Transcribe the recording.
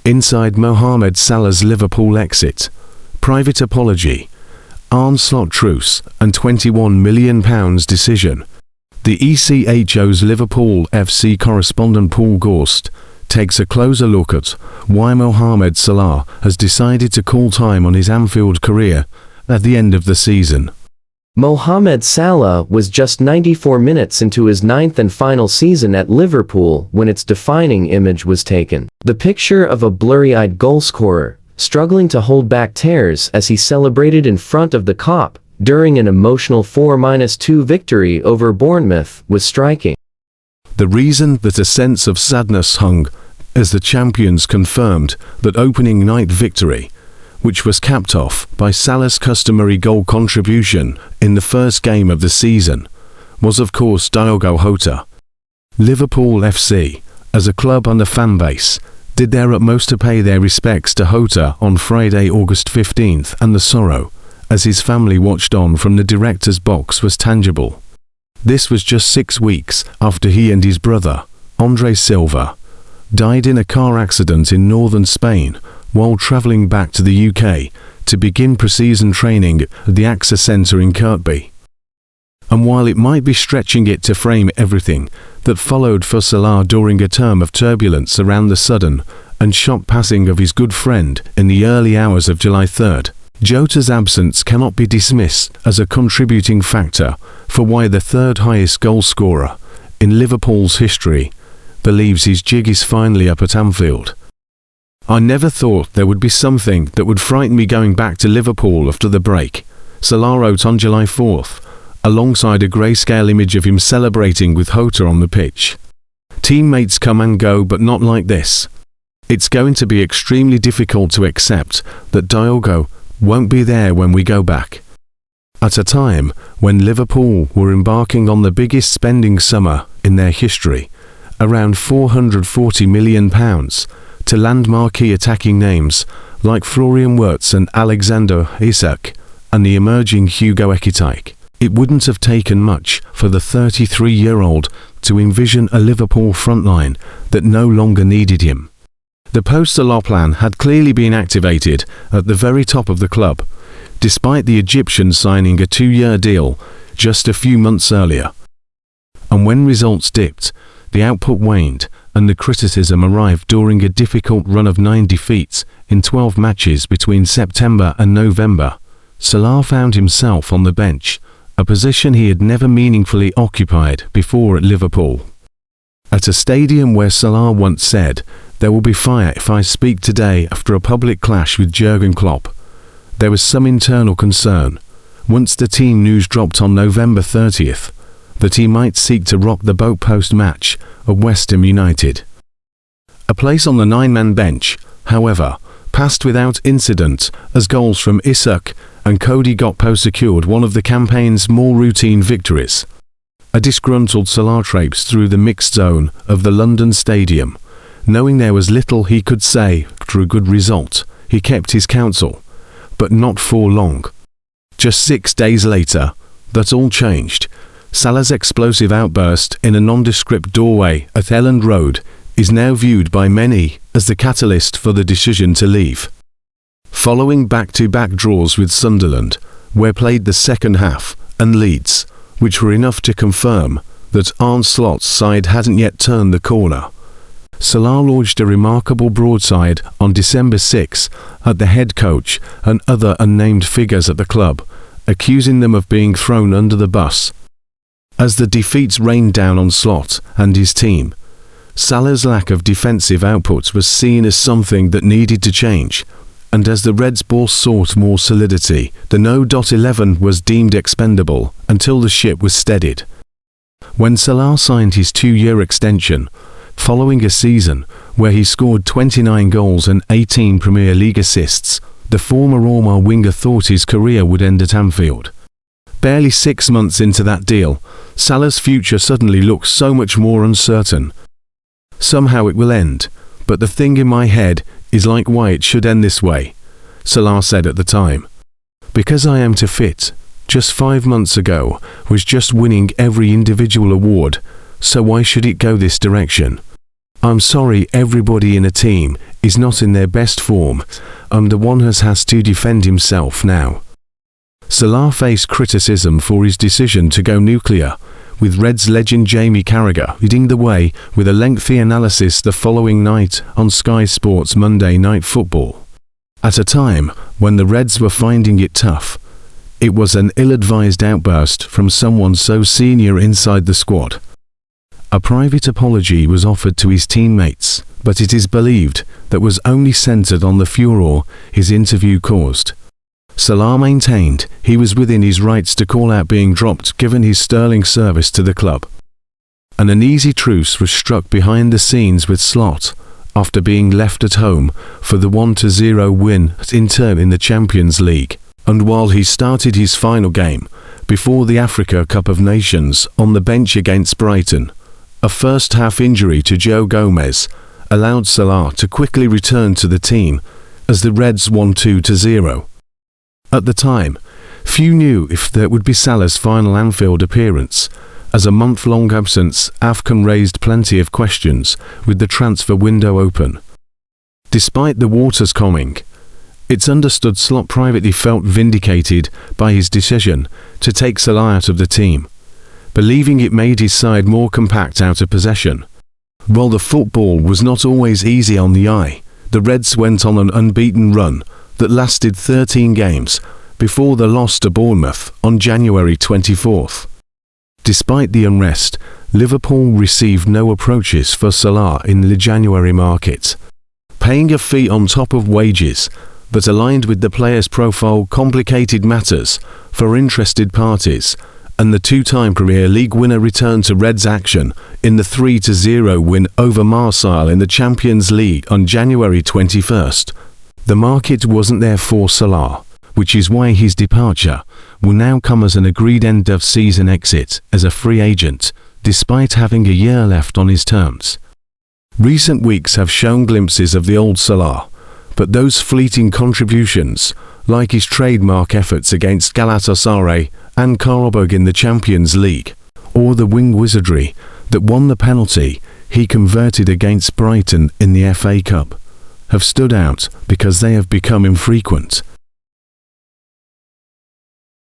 Inside Mohammed Salah's Liverpool exit, private apology, arneslot truce and £21 million decision. The ECHO's Liverpool FC correspondent Paul Gorst takes a closer look at why Mohammed Salah has decided to call time on his Anfield career at the end of the season. Mohammed Salah was just 94 minutes into his 9th and final season at Liverpool when its defining image was taken. The picture of a blurry-eyed goalscorer, struggling to hold back tears as he celebrated in front of the Kop during an emotional 4-2 victory over Bournemouth, was striking. The reason that a sense of sadness hung as the champions confirmed that opening night victory, which was capped off by Salah's customary goal contribution in the first game of the season, was of course Diogo Jota. Liverpool FC, as a club and a fan base, did their utmost to pay their respects to Jota on Friday, August 15th, and the sorrow, as his family watched on from the director's box, was tangible. This was just 6 weeks after he and his brother, Andre Silva, died in a car accident in northern Spain while travelling back to the UK to begin pre-season training at the AXA Centre in Kirkby. And while it might be stretching it to frame everything that followed for Salah during a term of turbulence around the sudden and shock passing of his good friend in the early hours of July 3rd, Jota's absence cannot be dismissed as a contributing factor for why the third highest goal scorer in Liverpool's history believes his jig is finally up at Anfield. I never thought there would be something that would frighten me going back to Liverpool after the break, Salah wrote on July 4th, alongside a grayscale image of him celebrating with Jota on the pitch. Teammates come and go, but not like this. It's going to be extremely difficult to accept that Diogo won't be there when we go back. At a time when Liverpool were embarking on the biggest spending summer in their history, around £440 million, to land marquee attacking names like Florian Wirtz and Alexander Isak and the emerging Hugo Ekitike, it wouldn't have taken much for the 33-year-old to envision a Liverpool frontline that no longer needed him. The post-Salah plan had clearly been activated at the very top of the club, despite the Egyptian signing a 2-year deal just a few months earlier. And when results dipped, the output waned, and the criticism arrived during a difficult run of 9 defeats in 12 matches between September and November. Salah found himself on the bench, a position he had never meaningfully occupied before at Liverpool. At a stadium where Salah once said, "There will be fire if I speak today," after a public clash with Jurgenklop, there was some internal concern, once the team news dropped on November 30th, that he might seek to rock the boat post-match of West Ham United. A place on the 9-man bench, however, passed without incident as goals from Isak and Cody Gakpo secured one of the campaign's more routine victories. A disgruntled Salah traipsed through the mixed zone of the London Stadium. Knowing there was little he could say after a good result, he kept his counsel, but not for long. Just 6 days later, that all changed. Salah's explosive outburst in a nondescript doorway at Elland Road is now viewed by many as the catalyst for the decision to leave. Following back-to-back draws with Sunderland, where played the second half, and Leeds, which were enough to confirm that Arneslot's side hadn't yet turned the corner, Salah launched a remarkable broadside on December 6 at the head coach and other unnamed figures at the club, accusing them of being thrown under the bus. As the defeats rained down on Slot and his team, Salah's lack of defensive output was seen as something that needed to change, and as the Reds' boss sought more solidity, the No.11 was deemed expendable until the ship was steadied. When Salah signed his 2-year extension, following a season where he scored 29 goals and 18 Premier League assists, the former Roma winger thought his career would end at Anfield. Barely 6 months into that deal, Salah's future suddenly looks so much more uncertain. Somehow it will end, but the thing in my head is like why it should end this way, Salah said at the time. Because I am too fit. Just 5 months ago was just winning every individual award, so why should it go this direction? "I'm sorry, everybody in a team is not in their best form, and the one has to defend himself now." Salah faced criticism for his decision to go nuclear, with Reds legend Jamie Carragher leading the way with a lengthy analysis the following night on Sky Sports Monday Night Football. At a time when the Reds were finding it tough, it was an ill-advised outburst from someone so senior inside the squad. A private apology was offered to his teammates, but it is believed that was only centered on the furor his interview caused. Salah maintained he was within his rights to call out being dropped given his sterling service to the club. An uneasy truce was struck behind the scenes with Slot after being left at home for the 1-0 win at Inter in the Champions League, and while he started his final game before the Africa Cup of Nations on the bench against Brighton, a first-half injury to Joe Gomez allowed Salah to quickly return to the team as the Reds won 2-0. At the time, few knew if that would be Salah's final Anfield appearance, as a month-long absence AFCON raised plenty of questions with the transfer window open. Despite the waters calming, it's understood Slot privately felt vindicated by his decision to take Salah out of the team, believing it made his side more compact out of possession. While the football was not always easy on the eye, the Reds went on an unbeaten run that lasted 13 games before the loss to Bournemouth on January 24th. Despite the unrest, Liverpool received no approaches for Salah in the January market. Paying a fee on top of wages that aligned with the player's profile complicated matters for interested parties, and the two-time Premier League winner returned to Reds action in the 3-0 win over Marseille in the Champions League on January 21st. The market wasn't there for Salah, which is why his departure will now come as an agreed end-of-season exit as a free agent, despite having a year left on his terms. Recent weeks have shown glimpses of the old Salah, but those fleeting contributions, like his trademark efforts against Galatasaray and Karabag in the Champions League, or the wing wizardry that won the penalty he converted against Brighton in the FA Cup, have stood out because they have become infrequent.